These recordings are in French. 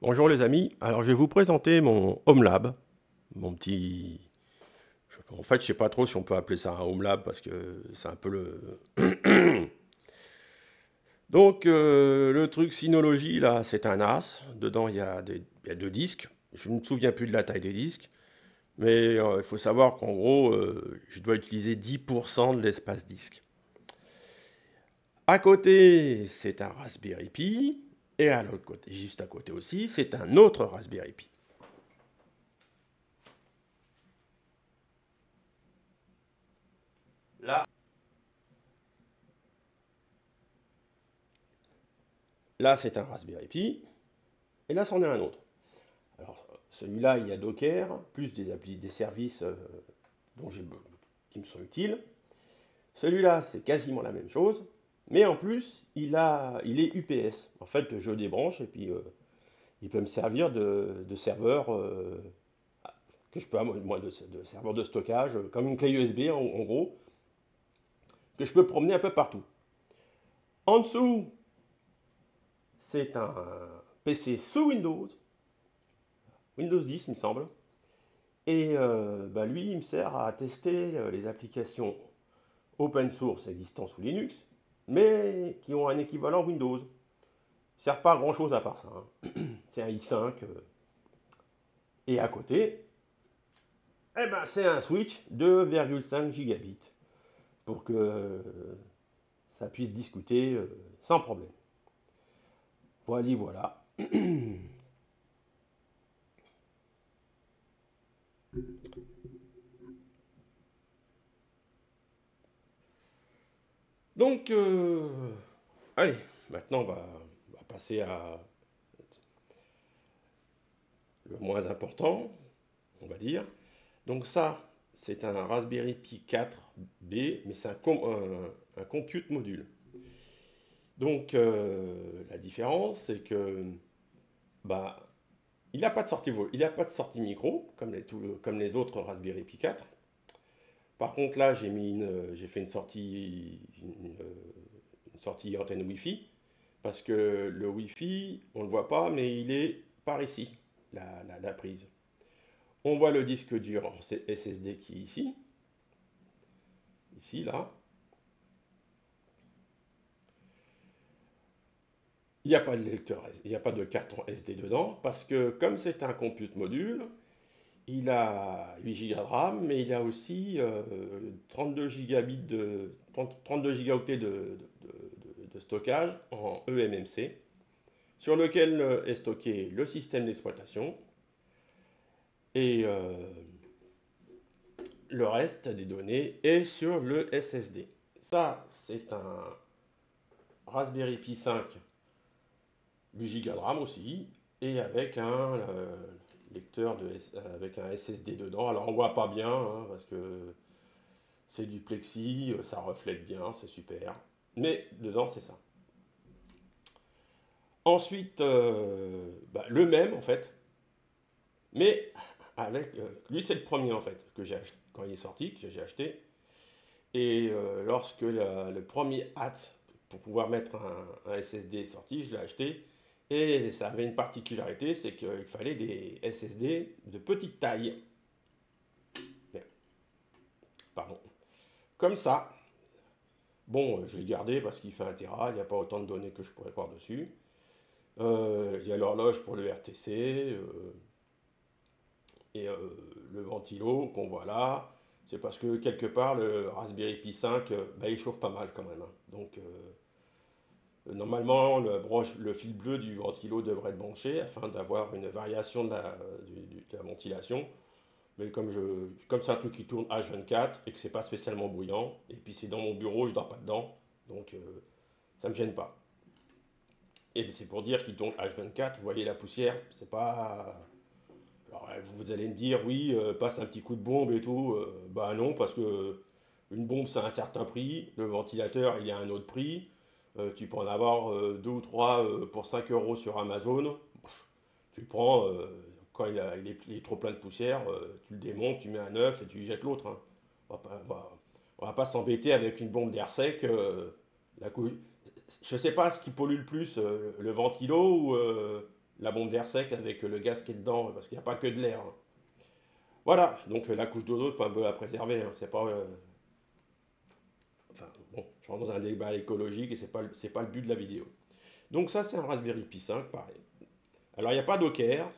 Bonjour les amis, alors je vais vous présenter mon Home Lab, mon petit... En fait, je sais pas trop si on peut appeler ça un Home Lab parce que c'est un peu le... Donc le truc Synology là, c'est un NAS, dedans il y a deux disques, je ne me souviens plus de la taille des disques, mais il faut savoir qu'en gros, je dois utiliser 10% de l'espace disque. À côté, c'est un Raspberry Pi, et à l'autre côté, juste à côté aussi, c'est un autre Raspberry Pi. Là, Là, c'est un Raspberry Pi, et là, c'en est un autre. Alors, celui-là, il y a Docker, plus des services dont qui me sont utiles. Celui-là, c'est quasiment la même chose, mais en plus, il est UPS. En fait, je débranche et puis il peut me servir de serveur que je peux moi, de serveur de stockage, comme une clé USB en gros, que je peux promener un peu partout. En dessous, c'est un PC sous Windows, Windows 10, il me semble. Et bah, lui, il me sert à tester les applications open source existant sous Linux, mais qui ont un équivalent Windows. Ça ne sert pas à grand chose à part ça, hein. C'est un i5. Et à côté, eh ben, c'est un switch 2,5 gigabits pour que ça puisse discuter sans problème. Voilà, voilà. Donc, allez, maintenant on va passer à le moins important, on va dire. Donc ça, c'est un Raspberry Pi 4B, mais c'est un compute module. Donc la différence, c'est que bah, il n'a pas de sortie micro, comme les autres Raspberry Pi 4. Par contre là, j'ai fait une sortie antenne Wi-Fi, parce que le Wi-Fi, on ne le voit pas, mais il est par ici, la prise. On voit le disque dur en SSD qui est ici là. Il n'y a pas de lecteur, il n'y a pas de carton SD dedans, parce que comme c'est un compute module, il a 8 Go de RAM, mais il a aussi 32 gigabits 32 gigaoctets de stockage en eMMC, sur lequel est stocké le système d'exploitation et le reste des données est sur le SSD. Ça, c'est un Raspberry Pi 5, 8 Go de RAM aussi, et avec un avec un SSD dedans. Alors on voit pas bien, hein, parce que c'est du plexi, ça reflète bien, c'est super. Mais dedans, c'est ça. Ensuite, bah, le même en fait, mais avec. Lui, c'est le premier en fait, que j'ai acheté quand il est sorti, que j'ai acheté. Et lorsque le premier hat pour pouvoir mettre un SSD est sorti, je l'ai acheté. Et ça avait une particularité, c'est qu'il fallait des SSD de petite taille. Pardon. Comme ça. Bon, je l'ai gardé parce qu'il fait 1 Tera, il n'y a pas autant de données que je pourrais voir dessus. Il y a l'horloge pour le RTC et le ventilo qu'on voit là. C'est parce que quelque part le Raspberry Pi 5, bah, il chauffe pas mal quand même, hein. Donc normalement le fil bleu du ventilo devrait être branché afin d'avoir une variation de la ventilation. Mais comme c'est un truc qui tourne H24 et que c'est pas spécialement bruyant, et puis c'est dans mon bureau, je dors pas dedans, donc ça me gêne pas. Et c'est pour dire qu'il tourne H24, vous voyez la poussière, c'est pas. Alors vous allez me dire, oui, passe un petit coup de bombe et tout. Bah non, parce que une bombe c'est un certain prix, le ventilateur il y a un autre prix. Tu peux en avoir deux ou trois pour 5 euros sur Amazon. Tu le prends, quand il est trop plein de poussière, tu le démontes, tu mets un neuf et tu y jettes l'autre, hein. On va pas s'embêter avec une bombe d'air sec. La couche. Je sais pas ce qui pollue le plus, le ventilo ou la bombe d'air sec avec le gaz qui est dedans, parce qu'il n'y a pas que de l'air. Hein. Voilà, donc la couche d'ozone, il faut un peu la préserver. Hein. C'est pas. Enfin, bon, je rentre dans un débat écologique et c'est pas le but de la vidéo. Donc ça, c'est un Raspberry Pi 5, pareil. Alors, il n'y a pas Docker.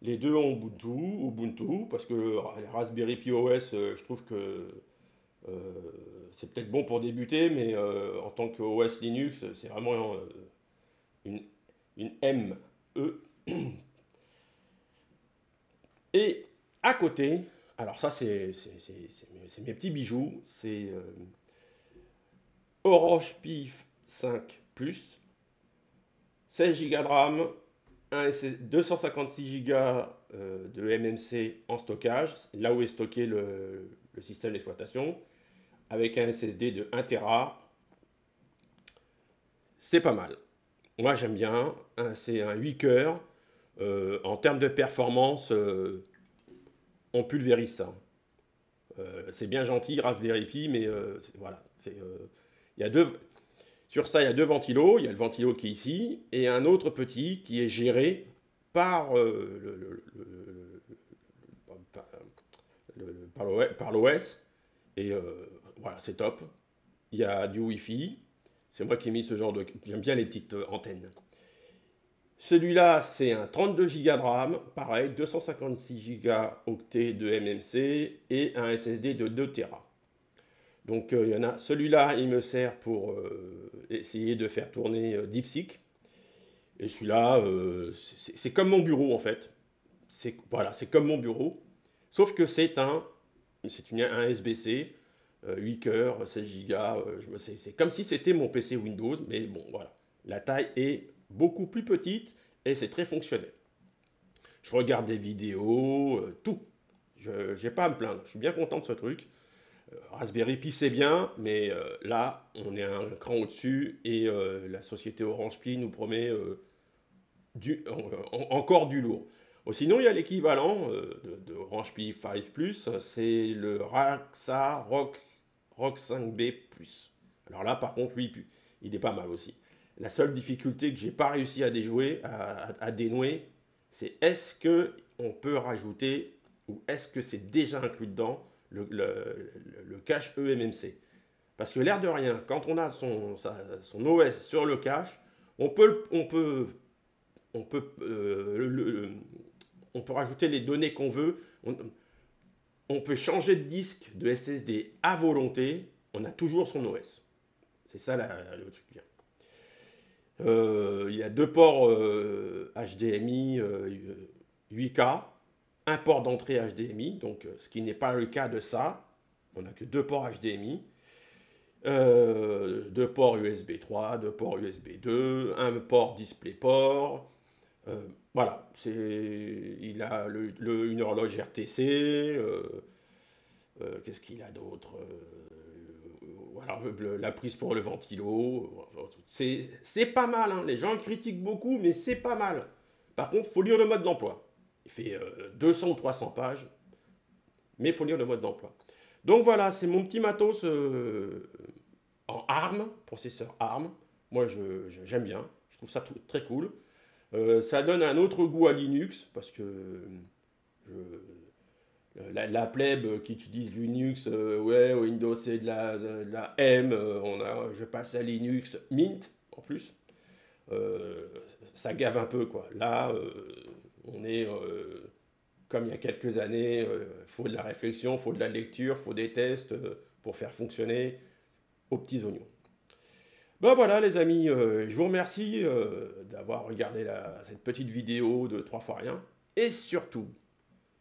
Les deux ont Ubuntu, parce que les Raspberry Pi OS, je trouve que c'est peut-être bon pour débuter, mais en tant que OS Linux, c'est vraiment une, une ME. Et à côté, alors ça c'est mes petits bijoux, c'est Orange Pi 5 Plus, 16 Go de RAM, 256 Go de MMC en stockage, là où est stocké le système d'exploitation, avec un SSD de 1 Tera. C'est pas mal. Moi j'aime bien, c'est un 8 cœurs. En termes de performance, on pulvérise ça. C'est bien gentil, Raspberry Pi, mais voilà. Y a sur ça, il y a deux ventilos. Il y a le ventilo qui est ici, et un autre petit qui est géré par par l'OS. Et voilà, c'est top. Il y a du Wi-Fi. C'est moi qui ai mis ce genre de... J'aime bien les petites antennes. Celui-là, c'est un 32 Go de RAM, pareil, 256 Go octets de MMC et un SSD de 2 Tera. Donc il y en a. Celui-là, il me sert pour essayer de faire tourner DeepSeek. Et celui-là, c'est comme mon bureau en fait. Voilà, c'est comme mon bureau. Sauf que c'est un SBC, 8 cœurs, 16 Go. C'est comme si c'était mon PC Windows, mais bon, voilà. La taille est beaucoup plus petite et c'est très fonctionnel. Je regarde des vidéos, tout. Je n'ai pas à me plaindre. Je suis bien content de ce truc. Raspberry Pi c'est bien, mais là on est un cran au-dessus et la société Orange Pi nous promet encore du lourd. Sinon il y a l'équivalent de Orange Pi 5 Plus, c'est le Raxa Rock 5B Plus. Alors là par contre lui il est pas mal aussi. La seule difficulté que j'ai pas réussi à déjouer, à dénouer, c'est est-ce qu'on peut rajouter ou est-ce que c'est déjà inclus dedans le cache eMMC. Parce que l'air de rien, quand on a son OS sur le cache, on peut rajouter les données qu'on veut. On peut changer de disque de SSD à volonté. On a toujours son OS. C'est ça le truc bien. Il y a deux ports HDMI 8K, un port d'entrée HDMI, donc ce qui n'est pas le cas de ça. On n'a que deux ports HDMI, deux ports USB 3, deux ports USB 2, un port DisplayPort. Voilà, il a une horloge RTC. Qu'est-ce qu'il a d'autre voilà, la prise pour le ventilo. C'est pas mal, hein. Les gens critiquent beaucoup, mais c'est pas mal. Par contre, il faut lire le mode d'emploi. Il fait 200 ou 300 pages, mais il faut lire le mode d'emploi. Donc voilà, c'est mon petit matos en ARM, processeur ARM. Moi, j'aime bien, je trouve ça très cool. Ça donne un autre goût à Linux, parce que la plèbe qui utilise Linux, ouais, Windows c'est de la M, je passe à Linux Mint en plus. Ça gave un peu quoi. Là, on est comme il y a quelques années, il faut de la réflexion, il faut de la lecture, il faut des tests pour faire fonctionner aux petits oignons. Ben voilà les amis, je vous remercie d'avoir regardé cette petite vidéo de 3 fois rien. Et surtout,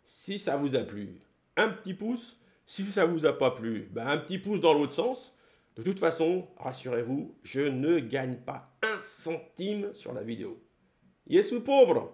si ça vous a plu, un petit pouce. Si ça vous a pas plu, ben un petit pouce dans l'autre sens. De toute façon, rassurez-vous, je ne gagne pas un centime sur la vidéo. Yes ou pauvre.